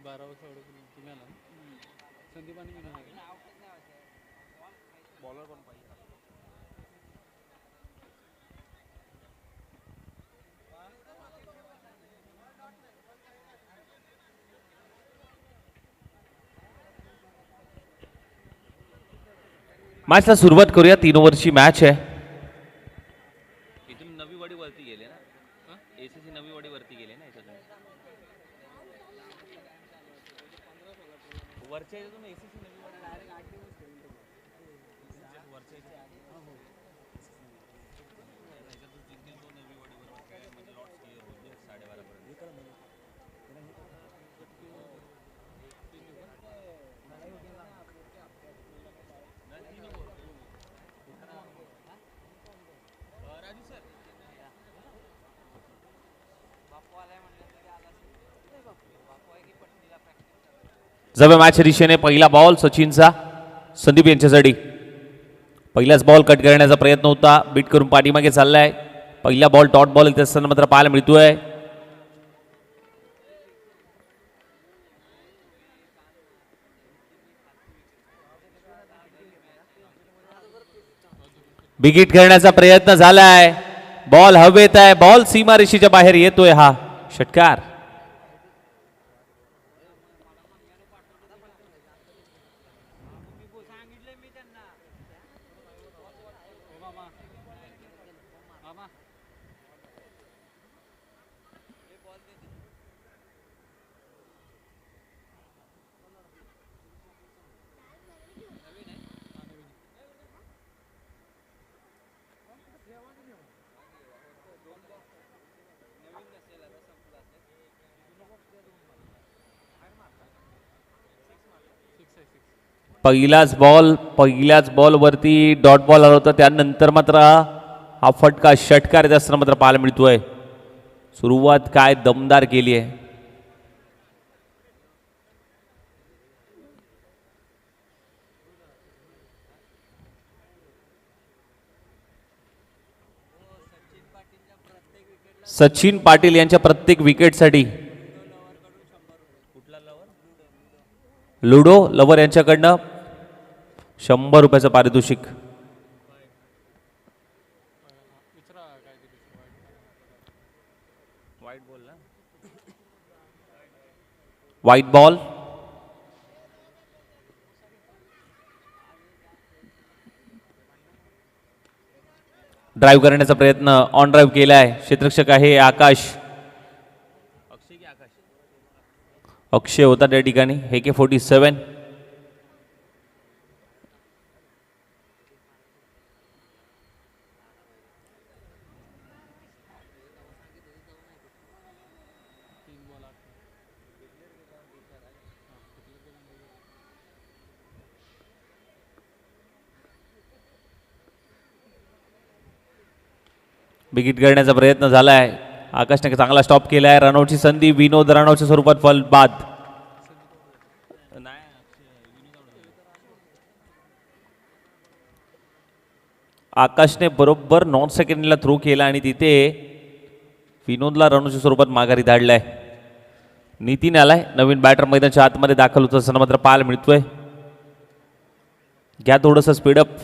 12 वर्ष तुम्ही आला संदीप आणि मी बॉलर पण पाहिजे. मॅचला सुरुवात करूया. 3 ओव्हरची मॅच आहे. इथून नवी वाडी वरती गेले ना, एसीसी नवी वाडी वरती गेले ना इथं वरच्या इथून एसीसी नवी वाडी डायरेक्ट 8 दिवस वरच्या नवी वाडी वर म्हणजे लॉट्स क्लिअर होते 12:30 पर्यंत. राजू सर जवळ मॅच दिशेने पहिला बॉल सचिनचा संदीप यांच्यासाठी. पहिलाच बॉल कट करण्याचा प्रयत्न होता. बीट करून पाठीमागे चाललाय. पहिला बॉल डॉट बॉल इथे असताना मात्र पाहायला मिळतोय. बिगिट करण्याचा प्रयत्न झालाय. बॉल हवेत आहे. बॉल सीमारेषेच्या बाहेर येतोय. हा षटकार. पहिल्याच बॉल वरती डॉट बॉल आला होता. त्यानंतर मात्र हा फटका षटकार येत असताना मात्र पाहायला मिळतोय. सुरुवात काय दमदार केली आहे. सचिन पाटील यांच्या प्रत्येक विकेटसाठी लुडो लवर यांच्याकडनं 100 रुपयाचं पारितोषिक. White ball. ड्राईव्ह करण्याचा प्रयत्न ऑन ड्राईव्ह केलाय. क्षेत्ररक्षक आहे आकाश. अक्षय होता त्या ठिकाणी. AK-47. बिगिट करण्याचा प्रयत्न झालाय. आकाशने चांगला स्टॉप केलाय. रनआउटची संधी. विनोद रनआउटच्या स्वरूपात फल बाद. आकाशने बरोबर नॉन सेकंडला थ्रो केला आणि तिथे विनोदला रनआउटच्या स्वरूपात माघारी धाडलाय. नितीन आलाय. नवीन बॅटर मैदानाच्या आतमध्ये दाखल होत असताना मात्र पाहायला मिळतोय. घ्या थोडंसं स्पीडअप.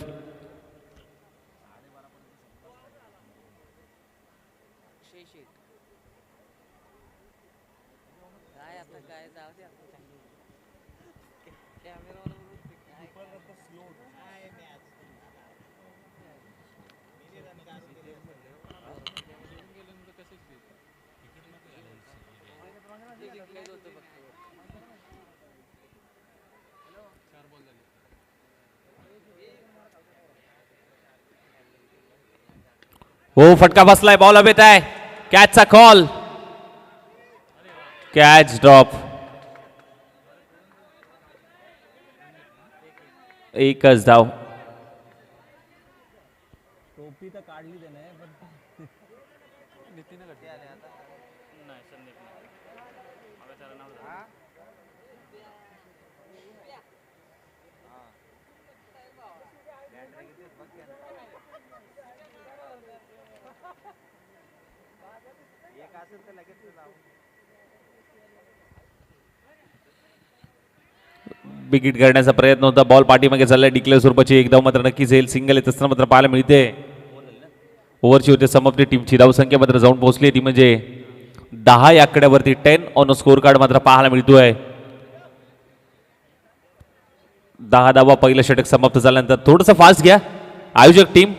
हो फटका बसलाय. बॉल हवेत आहे. कॅचचा कॉल. Catch drop. एकच धाव. टोपी तर काढली त्याने एक असेल तर लगेच विकेट करण्याचा प्रयत्न होता. बॉल पाठीमागे चाललाय. डिक्लेअर स्वरूपाची एक धाव मात्र नक्कीच येईल. सिंगल येत असताना मात्र पाहायला मिळते. ओव्हरची होते समाप्ती. टीमची धावसंख्या मात्र जाऊन पोहोचली ती म्हणजे 10 या आकड्यावरती. 10 ऑन स्कोर कार्ड मात्र पाहायला मिळतोय. 10 धावा. पहिलं षटक समाप्त झाल्यानंतर थोडंसं फास्ट घ्या आयोजक टीम.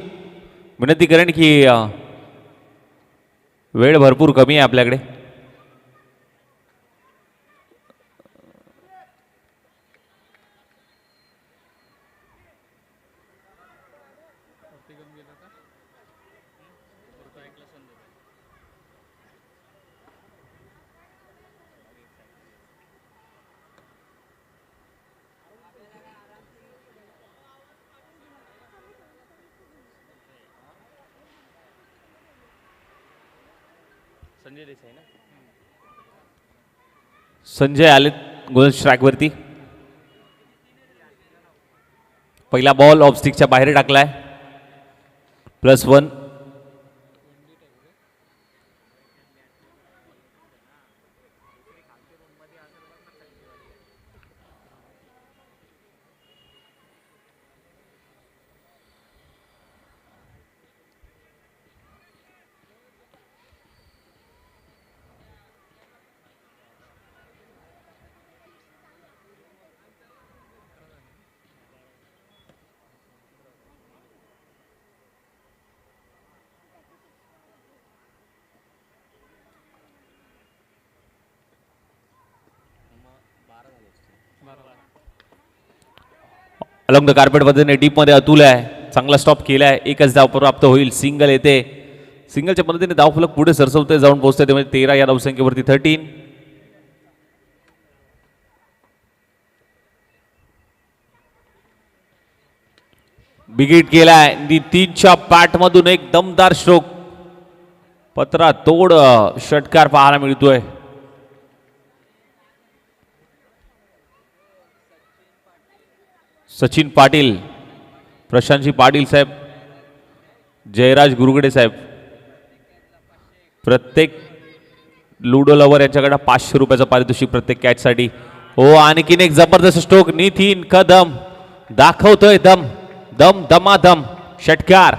विनंती करेन की वेळ भरपूर कमी आहे आपल्याकडे. संजय आले गोल स्ट्राईकवरती. पहिला बॉल ऑफ स्टिकच्या बाहेर टाकलाय. +1. अलॉंग द कार्पेट पद्धतीने डीप मध्ये अतुल आहे. चांगला स्टॉप केलाय. एकच धाव प्राप्त होईल. सिंगल येते. सिंगलच्या मदतीने धावफलक पुढे सरसवते जाऊन पोहोचते. त्यामुळे 13 या धावसंख्येवरती 13. बिगिट केलाय. नितीनच्या पॅट मधून एक दमदार स्ट्रोक. पत्रा तोड षटकार पाहायला मिळतोय. सचिन पाटील, प्रशांतजी पाटील साहेब, जयराज गुरुगडे साहेब, प्रत्येक लुडो लवर यांच्याकडे 500 रुपयाचं पारितोषिक प्रत्येक कॅचसाठी. हो आणखीन एक जबरदस्त स्ट्रोक. नितीन कदम दाखवतोय दम. दम दमादम षटकार.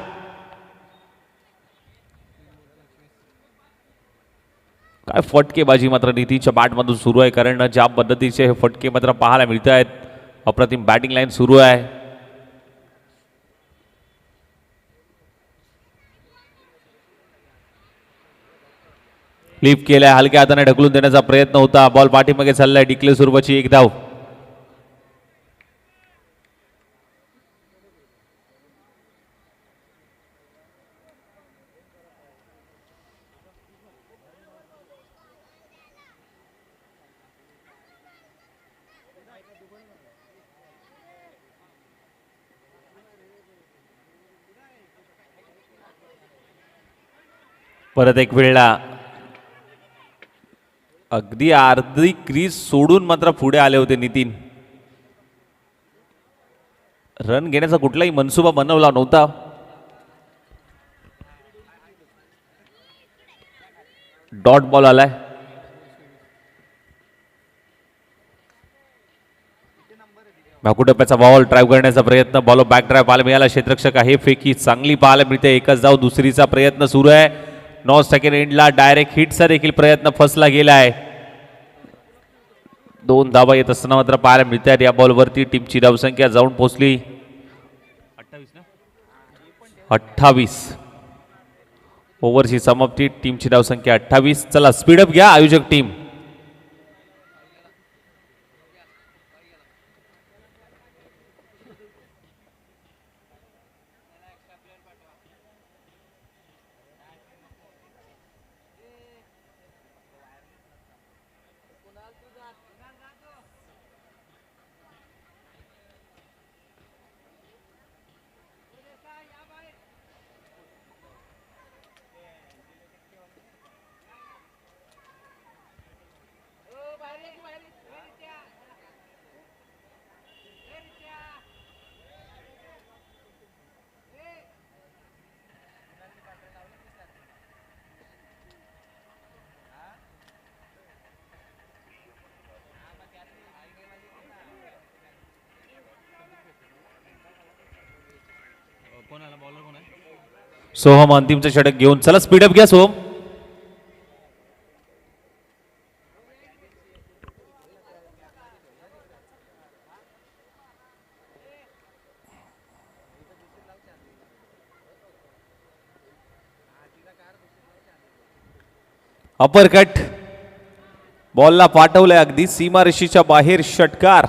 काय फटकेबाजी मात्र नितीनच्या बॅटमधून सुरू आहे. कारण ज्या पद्धतीचे हे फटके मात्र पाहायला मिळत आहेत. अप्रतिम बॅटिंग लाईन सुरू आहे. फ्लिप केलाय. हलक्या हाताने ढकलून देण्याचा प्रयत्न होता. बॉल पाठीमागे चाललाय. डिक्लेअर स्वरूपाची एक धाव. परत एक वेळा अगदी अर्धी क्रीज सोडून मात्र पुढे आले होते नितीन. रन घेण्याचा कुठलाही मनसुबा बनवला नव्हता. डॉट बॉल आलाय. भाकुटप्प्याचा बॉल ड्राईव्ह करण्याचा प्रयत्न. बॉल बॅक ड्राईव्ह पाहायला मिळाला. क्षेत्ररक्षक आहे फेकी चांगली पाहायला मिळते. एकच धाव. दुसरीचा प्रयत्न सुरू आहे. 9 सेकंड एंडला डायरेक्ट हिटचा देखील प्रयत्न फसला गेलाय. 2 धावा येत असताना मात्र पाहायला मिळतात या बॉलवरती. टीमची धावसंख्या जाऊन पोहोचली 28. ओव्हरची समाप्ती. टीमची धावसंख्या 28. चला स्पीडअप घ्या आयोजक टीम. कोण आला बॉलर कोण आहे सोहम अंतिमचं षटक घेऊन, चला स्पीडअप घ्या सोहम. अपरकट बॉलला पाठवलंय अगदी सीमारेषेच्या बाहेर, षटकार.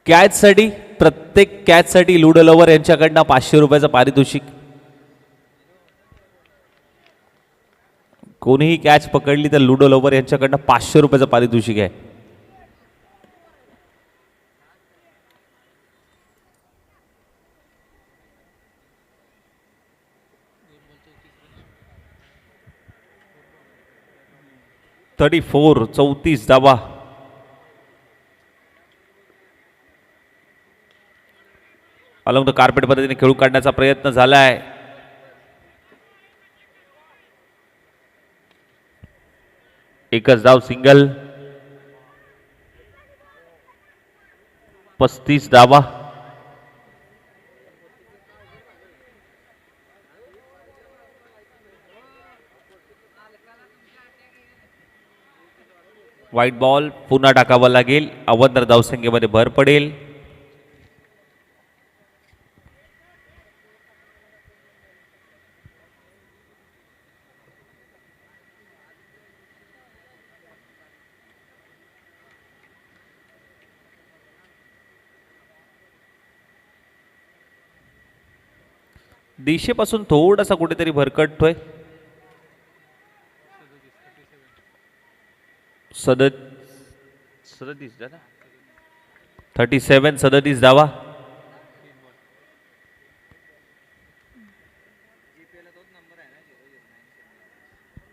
कॅच साठी, प्रत्येक कॅच साठी लुडो लवर यांच्याकडनं 500 रुपयाचं पारितोषिक. कोणीही कॅच पकडली तर लुडो लवर यांच्याकडनं 500 रुपयाचं पारितोषिक आहे. थर्टी 34 धावा. अलॉंग द कार्पेट पद्धतीने खेळू काढण्याचा प्रयत्न झालाय. एकच धाव, सिंगल. 35 धावा. व्हाईट बॉल पुन्हा टाकावा लागेल, अवंतर धावसंख्येमध्ये भर पडेल. दिशेपासून थोडासा कुठेतरी भरकटतोय. 37 धावा.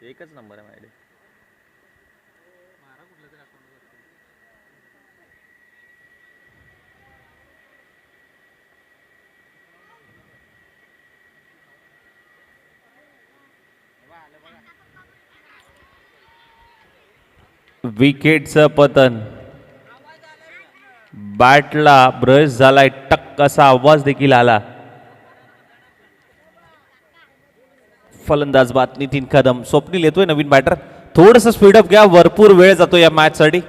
एकच नंबर आहे माझ्याकडे. विकेटचं पतन. बॅटला ब्रश झालाय, टक असा आवाज देखील आला. फलंदाज बाद नितीन कदम. स्वप्नील येतोय नवीन बॅटर. थोडस स्पीडअप घ्या, भरपूर वेळ जातो या मॅच साठी.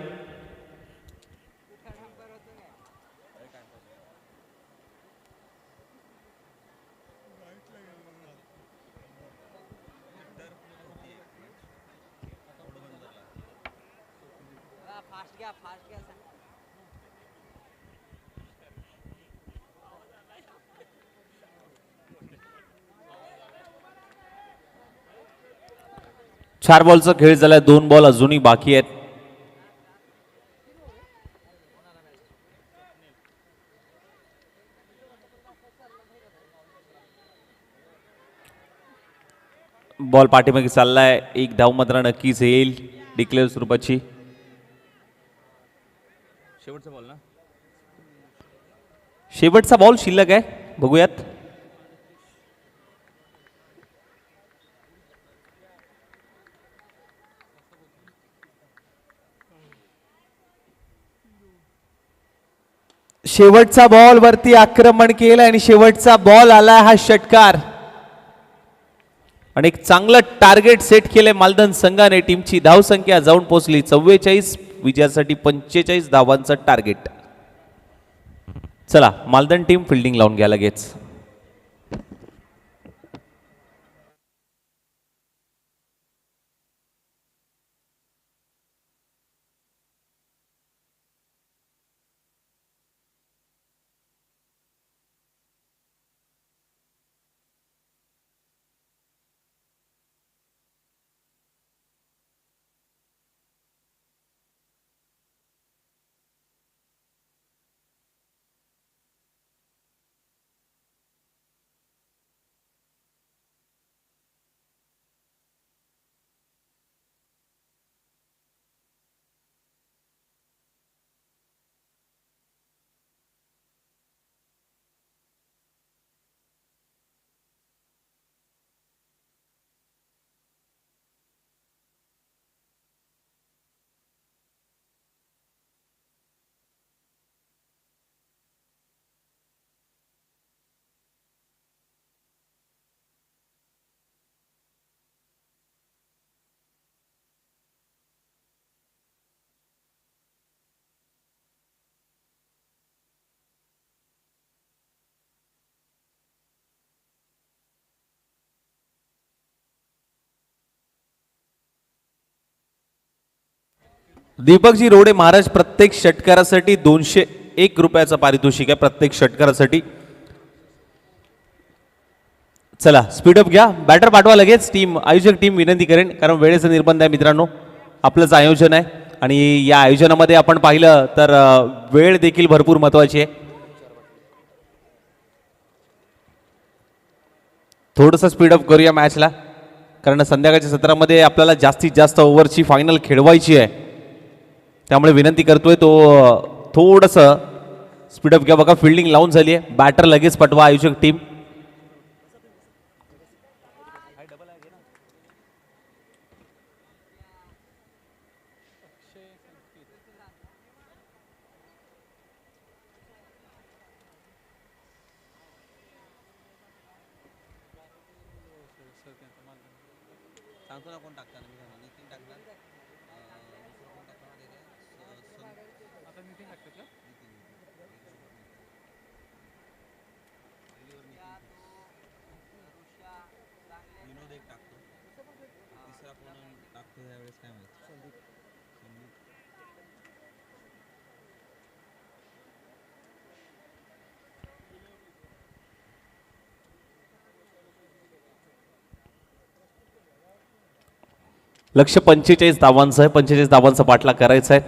चार बॉलचा खेळ झालाय, 2 बॉल अजूनही बाकी आहेत. बॉल पाठीमागे चाललाय, 1 धाव मात्र नक्कीच येईल डिक्लेअर स्वरूपाची. शेवटचा बॉल ना, शेवटचा बॉल शिल्लक आहे, बघूयात. शेवटचा बॉल वरती आक्रमण केलं आणि शेवटचा बॉल आला हा षटकार. आणि एक चांगलं टार्गेट सेट केलंय मालदन संघाने. टीमची धावसंख्या जाऊन पोहोचली 44, विजयासाठी 45 धावांचं टार्गेट. चला मालदन टीम फिल्डिंग लावून घ्या लगेच. दीपकजी रोडे महाराज, प्रत्येक षटकारासाठी 201 रुपयाचं पारितोषिक आहे प्रत्येक षटकारासाठी. चला स्पीडअप घ्या, बॅटर पाठवा लगेच. टीम आयोजक टीम विनंती करेन, कारण वेळेचा निर्बंध आहे मित्रांनो. आपलंच आयोजन आहे आणि या आयोजनामध्ये आपण पाहिलं तर वेळ देखील भरपूर महत्वाची आहे. थोडंसं स्पीडअप करूया मॅचला, कारण संध्याकाळच्या सत्रामध्ये आपल्याला जास्तीत जास्त ओव्हरची फायनल खेळवायची आहे. त्यामुळे विनंती करतोय तो थोडंसं स्पीडअप घ्या. बघा फिल्डिंग लावून झाली आहे, बॅटर लगेच पाठवा आयोजक टीम. सांगतो ना कोण टाकणार. मी सांगतो नितीन टाकणार. दुसरं कोण टाकणार ते आता नितीन टाकतात का? विनोद एक टाकतो. तिसरा कोण टाकतो यावेळेस काय माहिती. संदीप. लक्ष 45 धावांचं आहे, 45 धावांचा पाठलाग करायचा आहे.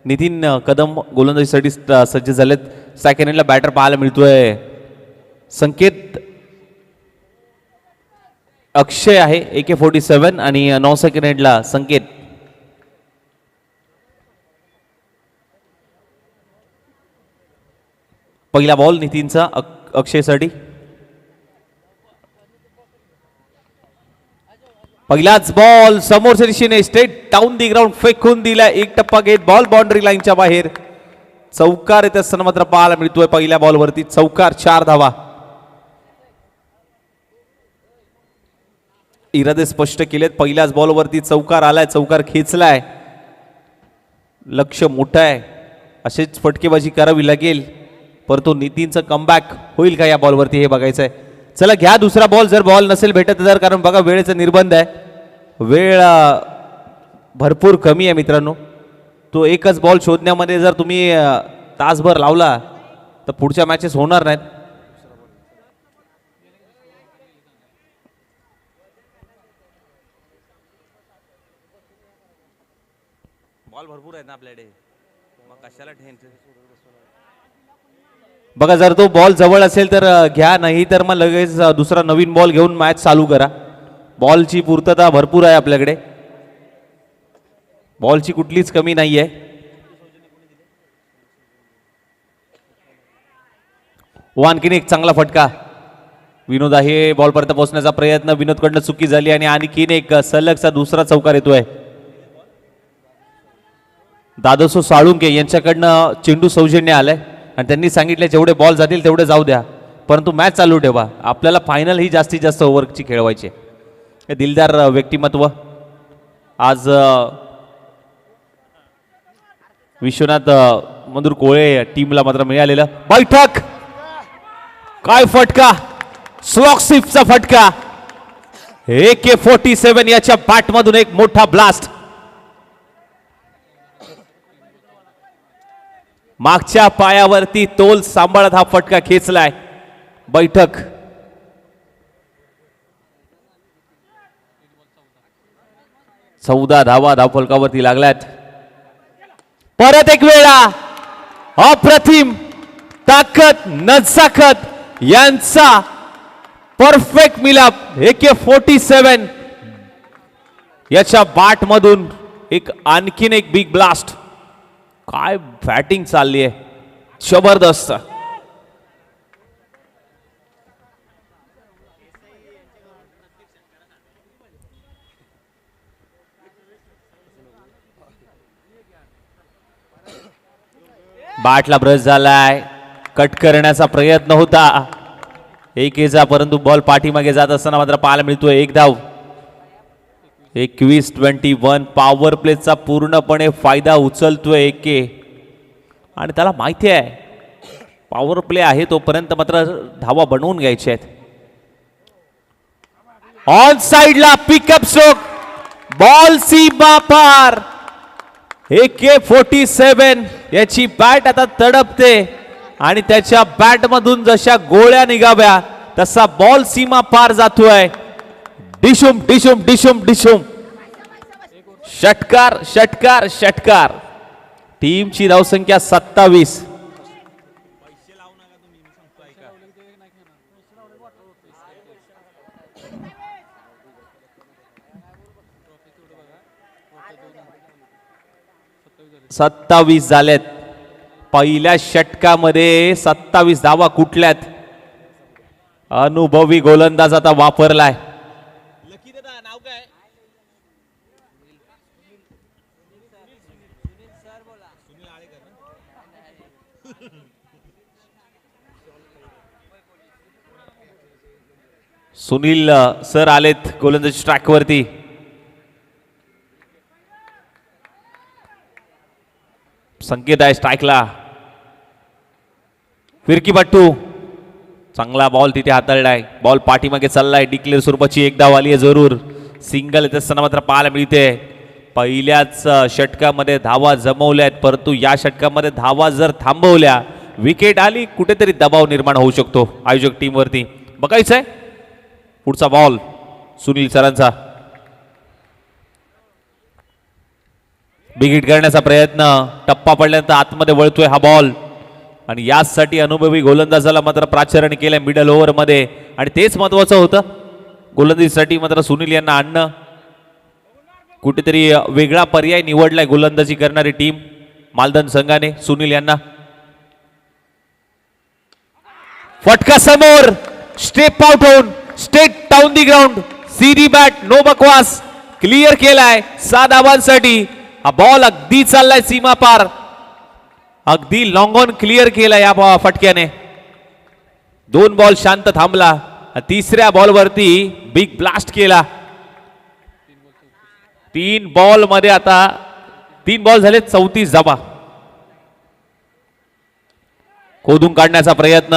नितीन कदम गोलंदाजीसाठी सज्ज झालेत. सेकंड एंडला बॅटर पाहायला मिळतोय संकेत अक्षय आहे AK-47 आणि 9 सेकंड एंडला संकेत. पहिला बॉल नितीनचा अक्षयसाठी. पहिलाच बॉल समोरच्या दिशेने स्ट्रेट डाऊन दी ग्राउंड फेकून दिला. एक टप्पा घेत बॉल बाउंड्री लाईनच्या बाहेर. चौकार येत असताना मात्र पाहायला मिळतोय पहिल्या बॉलवरती चौकार. 4 धावा. इरादे स्पष्ट केलेत. पहिल्याच बॉलवरती चौकार आलाय, चौकार खेचलाय. लक्ष मोठं आहे, असेच फटकेबाजी करावी लागेल. परंतु नितीनचं कमबॅक होईल का या बॉलवरती हे बघायचं आहे. चला घ्या दुसरा बॉल, जर बॉल नसेल भेटत तर, कारण बघा वेळेचा निर्बंध आहे, वेळ भरपूर कमी आहे मित्रांनो. तो एकच बॉल शोधण्यामध्ये जर तुम्ही तासभर लावला तर पुढच्या मॅचेस होणार नाहीत. बॉल भरपूर आहेत ना आपल्याकडे, मग कशाला टेन्शन. बघा जर तो बॉल जवळ असेल तर घ्या, नाही तर मग लगेच दुसरा नवीन बॉल घेऊन मॅच चालू करा. बॉलची पूर्तता भरपूर आहे आपल्याकडे, बॉलची कुठलीच कमी नाही आहे. आणखीन एक चांगला फटका. विनोद आहे बॉलपर्यंत पोहोचण्याचा प्रयत्न, विनोदकडनं चुकी झाली आणि आणखीन एक सलगचा दुसरा चौकार येतोय. दादोसो साळुंके यांच्याकडनं चेंडू सौजन्य आलाय आणि त्यांनी सांगितले जेवढे बॉल जातील तेवढे जाऊ द्या, परंतु मॅच चालू ठेवा. आपल्याला फायनल ही जास्तीत जास्त ओव्हरची खेळवायची. हे दिलदार व्यक्तिमत्व आज विश्वनाथ मधुर कोळे टीमला मात्र मिळालेलं. बैठक, काय फटका, स्लॉकशिपचा फटका. AK-47 याच्या बॅटमधून एक मोठा ब्लास्ट. मागच्या पायावरती तोल सांभाळत हा फटका खेचलाय. बैठक 14 धावा धावफलकावरती लागल्यात. परत एक वेळा अप्रतिम ताकद नजाकत यांचा परफेक्ट मिलाप. AK-47 याच्या बॅटमधून एक आणखीन एक बिग ब्लास्ट. काय बॅटिंग चालली आहे, जबरदस्त. बॅटला ब्रश झालाय, कट करण्याचा प्रयत्न होता एकेचा, परंतु बॉल पाठीमागे जात असताना मात्र पाहायला मिळतोय एक धाव. 21-21 पॉवर प्लेचा पूर्णपणे फायदा उचलतोय AK आणि त्याला माहिती आहे पॉवर प्ले आहे तोपर्यंत मात्र धावा बनवून घ्यायच्या आहेत. ऑन साइडला पिकअप स्ट्रोक, बॉल सीमा पार. AK-47 याची बॅट आता तडपते आणि त्याच्या बॅट मधून जशा गोळ्या निघाव्या तसा बॉल सीमा पार जातोय. डिशुम डिशुम डिशुम डिशुम. षटकार षटकार षटकार. टीमची धावसंख्या 27. सत्तावीस झाल्यात. पहिल्या षटकामध्ये 27 धावा कुठल्यात. अनुभवी गोलंदाज आता वापरलाय. लकी दादा नाव काय? सुनील आळेकर ना? सुनील सर आलेत गोलंदाजी ट्रॅक वरती. संकेत आहे स्ट्राईकला. फिरकीपट्टू चांगला बॉल तिथे हाताळलाय. बॉल पाठीमागे चाललाय. डिक्लेअर स्वरूपाची एक धाव आली आहे जरूर. सिंगल येत असताना मात्र पाहायला मिळते. पहिल्याच षटकामध्ये धावा जमवल्यात परंतु या षटकामध्ये धावा जर थांबवल्या विकेट आली कुठेतरी दबाव निर्माण होऊ शकतो आयोजक टीमवरती. बघायचंय पुढचा बॉल सुनील सरांचा. बिग करण्याचा प्रयत्न. टप्पा पडल्यानंतर आतमध्ये वळतोय हा बॉल आणि यासाठी अनुभवी गोलंदाजाला मात्र प्राचारण केलंय मिडल ओव्हर मध्ये आणि तेच महत्वाचं होतं. गोलंदाजीसाठी मात्र सुनील यांना आणणं. कुठेतरी वेगळा पर्याय निवडलाय गोलंदाजी करणारी टीम मालदन संघाने सुनील यांना. फटका समोर. स्टेप आउट होऊन स्टेट डाऊन दी ग्राउंड. सीधी बॅट नो बकवास. क्लिअर केलाय 7 धावांसाठी. हा बॉल अगदी चाललाय सीमा पार. अगदी लॉंग ऑन क्लिअर केला या फटक्याने. 2 बॉल शांत थांबला. तिसऱ्या बॉल वरती बिग ब्लास्ट केला. 3 बॉल मध्ये आता 3 बॉल झाले 34 धावा. खोदून काढण्याचा प्रयत्न.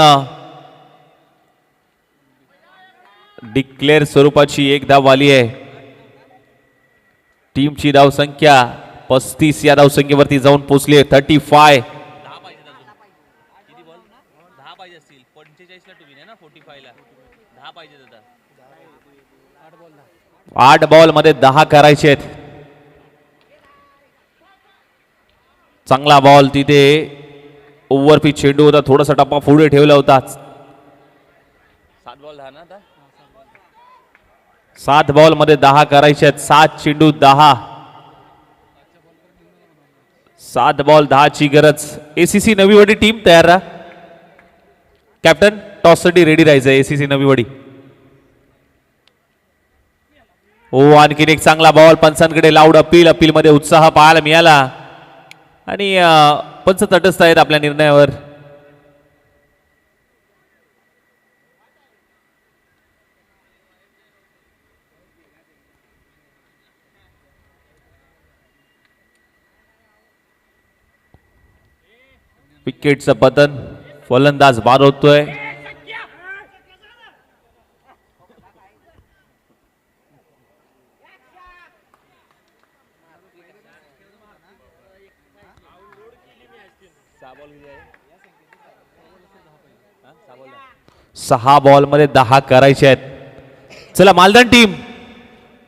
डिक्लेअर स्वरूपाची एक धाव आली आहे. टीमची धाव संख्या 35 या धावसंख्येवरती जाऊन पोहोचली आहे. 35. 10 पाहिजे अजून. किती बॉल? 10 पाहिजे असतील. 45 ला टू ना 45 ला 10 पाहिजे दादा. 8 बॉल मध्ये 10 करायचे आहेत. चांगला बॉल तिथे ओव्हर पिच चेंडू होता. थोडासा टप्पा पुढे ठेवला होता. 7 बॉल 10 ना आता. 7 बॉल मध्ये 10 करायचे आहेत. 7 चेंडू 10. 7 बॉल 10 ची गरज. एसीसी नवीवाडी टीम तयार राहा. कॅप्टन टॉस साठी रेडी राहायचं. एसीसी नवीवाडी. हो आणखीन एक चांगला बॉल. पंचांकडे लाऊड अपील. अपील मध्ये उत्साह पाहायला मिळाला आणि पंच तटस्थ आहेत आपल्या निर्णयावर. विकेटचं पतन. फलंदाज बाद होतोय. सहा बॉल मध्ये 10 करायचे आहेत. चला मालदन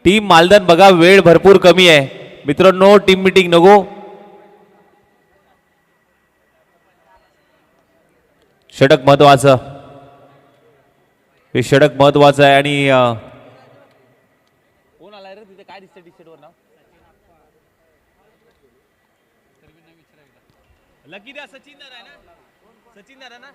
टीम मालदन बघा वेळ भरपूर कमी आहे मित्रांनो. टीम मीटिंग नको. षटक महत्वाचं. हे षटक महत्वाचं आहे आणि कोण आलाय रे तिथे? काय दिसतंय टी-शर्ट वर नाव? लकी द्या. सचिन दादा आहे ना? सचिन दादा ना?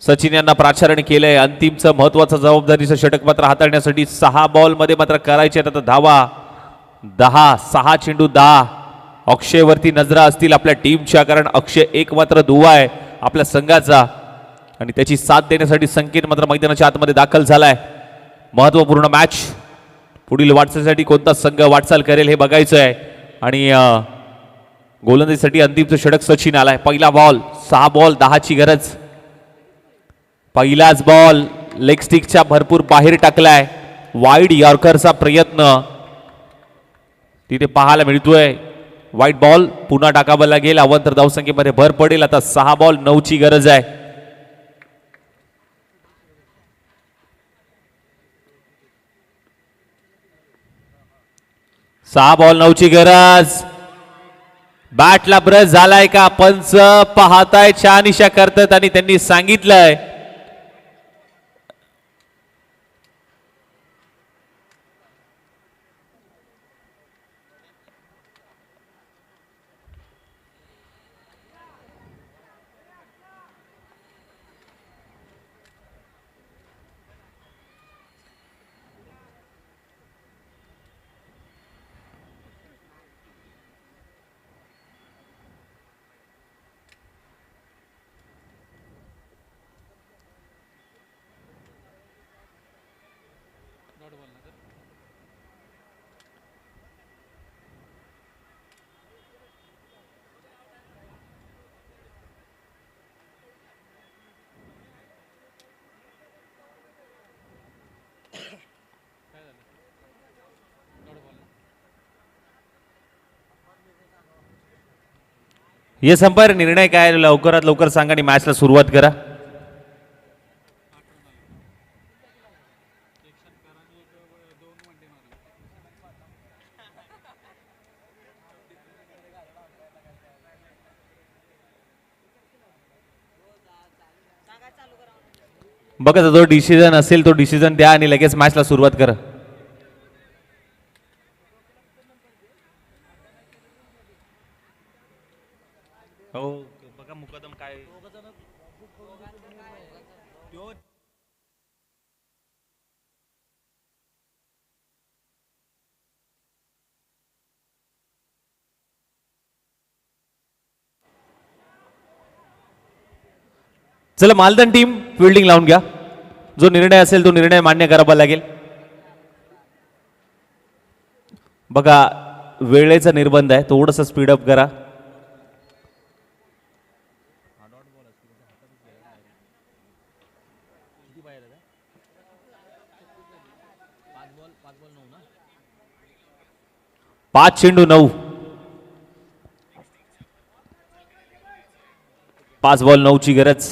सचिन यांना प्राचारण केलंय. अंतिमचं महत्वाचं जबाबदारीचं षटक मात्र हाताळण्यासाठी 6 बॉल मध्ये मात्र करायचे आता धावा 10. 6 चेंडू 10. अक्षयवरती नजरा असतील आपल्या टीमच्या कारण अक्षय एक मात्र दुवा आहे आपल्या संघाचा आणि त्याची साथ देण्यासाठी संकेत मात्र मैदानाच्या आतमध्ये दाखल झालाय. महत्वपूर्ण मॅच. पुढील वाटचालीसाठी कोणता संघ वाटचाल करेल हे बघायचं आहे आणि गोलंदाजीसाठी अंतिमचं षटक सचिन आलाय. पहिला बॉल. 6 बॉल 10 ची गरज. पहिलाच बॉल लेग स्टिकच्या भरपूर बाहेर टाकलाय. वाईड यॉर्करचा प्रयत्न. तिथे पाहायला मिळतोय. व्हाईट बॉल पुन्हा टाकावा लागेल. अवंतर धावसंख्येमध्ये भर पडेल. आता 6 बॉल 9ची गरज आहे. 6 बॉल 9ची गरज. बॅटला ब्रश झालाय का? पंच पाहताय, शहानिशा करतात आणि त्यांनी सांगितलंय डॉट बॉल ना सर. काय झालं? डॉट बॉल ना. हे संपायर निर्णय काय लवकरात लवकर सांगा आणि मॅचला सुरुवात करा. बघा जो डिसिजन असेल तो डिसिजन द्या आणि लगेच मॅचला सुरुवात करा. हो बघा मुकदम काय चला मालदन टीम फिल्डिंग लावून घ्या. जो निर्णय असेल तो निर्णय मान्य करावा लागेल. बघा वेळेचा निर्बंध आहे, थोडंसं स्पीडअप करा. पाच चेंडू 9. 5 बॉल 9ची गरज.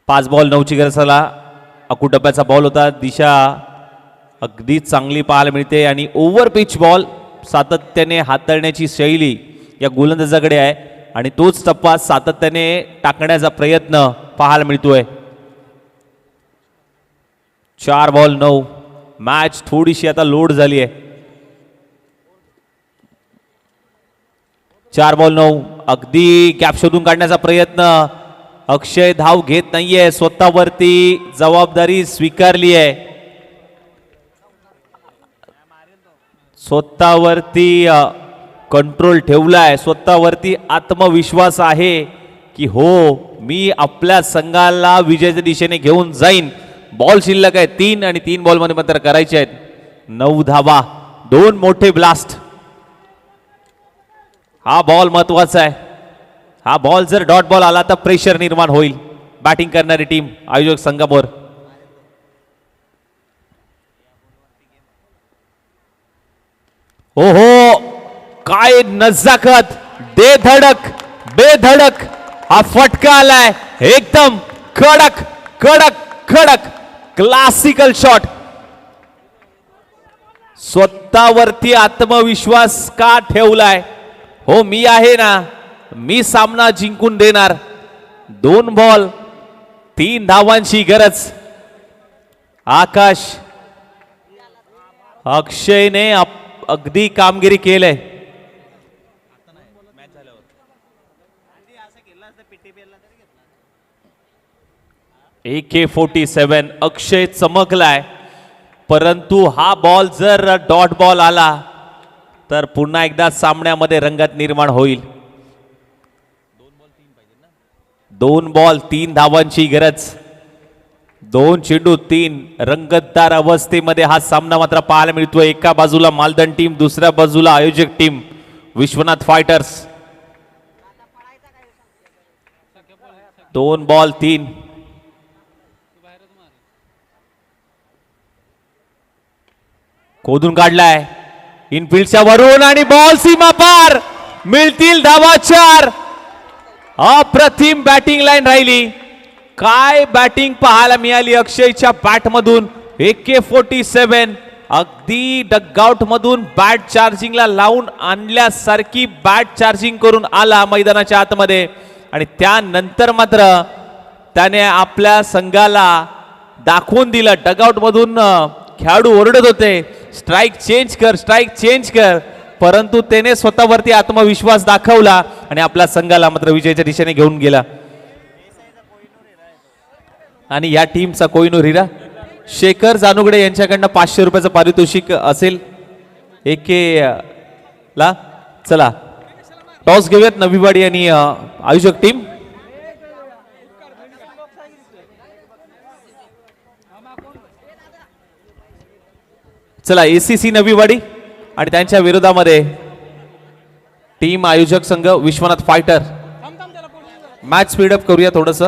पाच बॉल 9ची गरज झाला. अकुटप्प्याचा बॉल होता. दिशा अगदी चांगली पाहायला मिळते आणि ओव्हर पिच बॉल सातत्याने हाताळण्याची शैली या गोलंदाजाकडे आहे आणि तोच टप्पा सातत्याने टाकण्याचा प्रयत्न पाहायला मिळतोय. 4 बॉल 9. मॅच थोडीशी आता लोड झाली आहे. 4 बॉल 9. अगदी गॅप शोधून काढण्याचा प्रयत्न. अक्षय धाव घेत नाहीये, स्वतःवरती जबाबदारी स्वीकारली आहे. स्वतःवरती कंट्रोल ठेवलाय. स्वतःवरती आत्मविश्वास आहे की हो मी आपल्या संघाला विजयाच्या दिशेने घेऊन जाईन. बॉल शिल्लक आहे 3 आणि 3 बॉलमध्ये मात्र करायचे आहेत 9 धावा. 2 मोठे ब्लास्ट. हा बॉल महत्वाचा आहे. हा बॉल जर डॉट बॉल आला तर प्रेशर निर्माण होईल बॅटिंग करणारी टीम आयोजक संघावर. हो हो काय नजाकत. बेधडक बेधडक हा फटका आलाय. एकदम कडक कडक कडक क्लासिकल शॉट. स्वतःवरती आत्मविश्वास का ठेवलाय? हो मी आहे ना, मी सामना जिंकून देणार. 2 बॉल 3 धावांची गरज. आकाश अक्षयने अगदी कामगिरी केलंय. AK-47 अक्षय चमकलाय, परंतु हा बॉल जर डॉट बॉल आला तर पुन्हा एकदा सामन्यामध्ये रंगत निर्माण होईल. 2 बॉल 3 धावांची गरज. 2 चेंडू 3 रंगतदार अवस्थेमध्ये हा सामना मात्र पाहायला मिळतोय. एका बाजूला मालदन टीम, दुसऱ्या बाजूला आयोजक टीम विश्वनाथ फायटर्स. 2 बॉल 3. खोदून काढलाय इनफिल्डच्या वरून आणि बॉल सीमा पार. मिळतील धावा 4. अप्रतिम बॅटिंग लाईन राहिली. काय बॅटिंग पाहायला मिळाली अक्षयच्या बॅट मधून. AK-47 अगदी डगआउट मधून बॅट चार्जिंगला लावून आणल्यासारखी बॅट चार्जिंग करून आला मैदानाच्या आतमध्ये आणि त्यानंतर मात्र त्याने आपल्या संघाला दाखवून दिलं. डगआउट मधून खेळाडू ओरडत होते स्ट्राइक चेंज कर, स्ट्राइक चेंज कर, परंतु त्याने स्वतःवरती आत्मविश्वास दाखवला आणि आपल्या संघाला मात्र विजयाच्या दिशेने घेऊन गेला. आणि या टीमचा कोहिनूर हिरा शेखर जानुगडे यांच्याकडनं 500 रुपयाचं पारितोषिक असेल. AK ला चला टॉस घेऊयात नवीवाडी आणि आयोजक टीम. चला ACC नवीवाडी आणि त्यांच्या विरोधामध्ये टीम आयोजक संघ विश्वनाथ फायटर. मॅच स्पीडअप करूया थोडस.